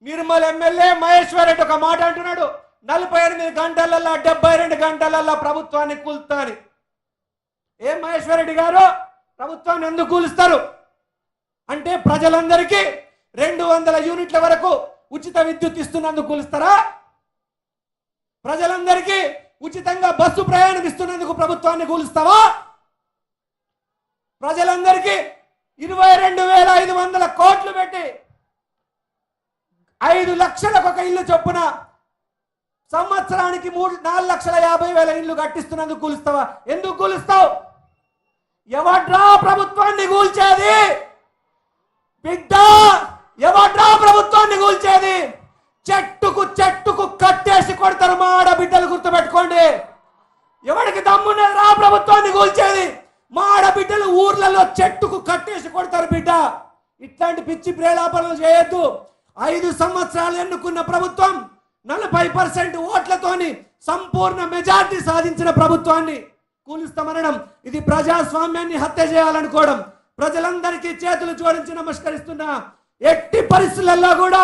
Nirmal MLA Maheshwar Reddy ఒక మాట అంటున్నాడు, 48 గంటలల్లో 72 గంటలల్లో ప్రభుత్వాన్ని కూల్తాని. ఏం మహేశ్వర్ రెడ్డి గారు, ప్రభుత్వాన్ని ఎందుకు కూలుస్తారు అంటే ప్రజలందరికీ 200 యూనిట్ల వరకు ఉచిత విద్యుత్ ఇస్తున్నందుకు కూలుస్తారా? ప్రజలందరికీ ఉచితంగా బస్సు ప్రయాణం ఇస్తున్నందుకు ప్రభుత్వాన్ని కూలుస్తావా? ప్రజలందరికీ 22,500 కోట్లు పెట్టి 5 లక్షలకు ఒక ఇల్లు చొప్పున సంవత్సరానికి 4,50,000 ఇల్లు కట్టిస్తున్నందుకు కూలుస్తావా? ఎందుకు కూలుస్తావు? ఎవడ్రా ప్రభుత్వాన్ని కూల్చేది? బిడ్డ, ఎవడ్రా ప్రభుత్వాన్ని కూల్చేది? చెట్టుకు చెట్టుకు కట్టేసి కొడతారు మా ఆడబిడ్డలు, గుర్తుపెట్టుకోండి. ఎవరికి దమ్మున్నది ప్రభుత్వాన్ని కూల్చేది? మా ఆడబిడ్డలు ఊర్లలో చెట్టుకు కట్టేసి కొడతారు బిడ్డ. ఇట్లాంటి పిచ్చి ప్రేలాపనలు చేయొద్దు. 5 సంవత్సరాలు ఎన్నుకున్న ప్రభుత్వం 40% ఓట్లతోని సంపూర్ణ మెజార్టీ సాధించిన ప్రభుత్వాన్ని కూలుస్తామనడం ఇది ప్రజాస్వామ్యాన్ని హత్య చేయాలనుకోవడం. ప్రజలందరికీ చేతులు జోడించి నమస్కరిస్తున్నా. ఎట్టి పరిస్థితులలో కూడా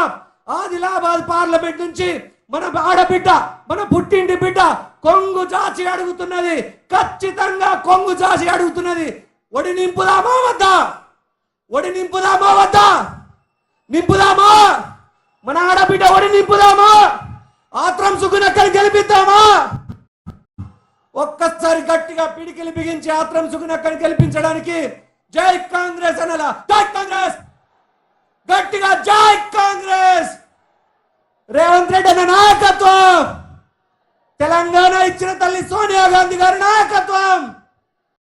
ఆదిలాబాద్ పార్లమెంట్ నుంచి మన ఆడబిడ్డ, మన పుట్టింటి బిడ్డ కొంగు జాచి అడుగుతున్నది, ఖచ్చితంగా కొంగు జాచి అడుగుతున్నది. ఒడి నింపుదామా వద్దా? ఒడి నింపుదామా వద్దా? నింపుదామా? మన ఆడబిడ్డ ఒడి నింపుదామా? ఆత్రం సుగునక్కని గెలిపిద్దామా? ఒక్కసారి గట్టిగా పిడికిలి బిగించి ఆత్రం సుగునక్కని గెలిపించడానికి జై కాంగ్రెస్ అనాలా? జై కాంగ్రెస్! గట్టిగా జై కాంగ్రెస్! రేవంత్ రెడ్డి అన్న నాయకత్వం, తెలంగాణ ఇచ్చిన తల్లి సోనియా గాంధీ గారి నాయకత్వం,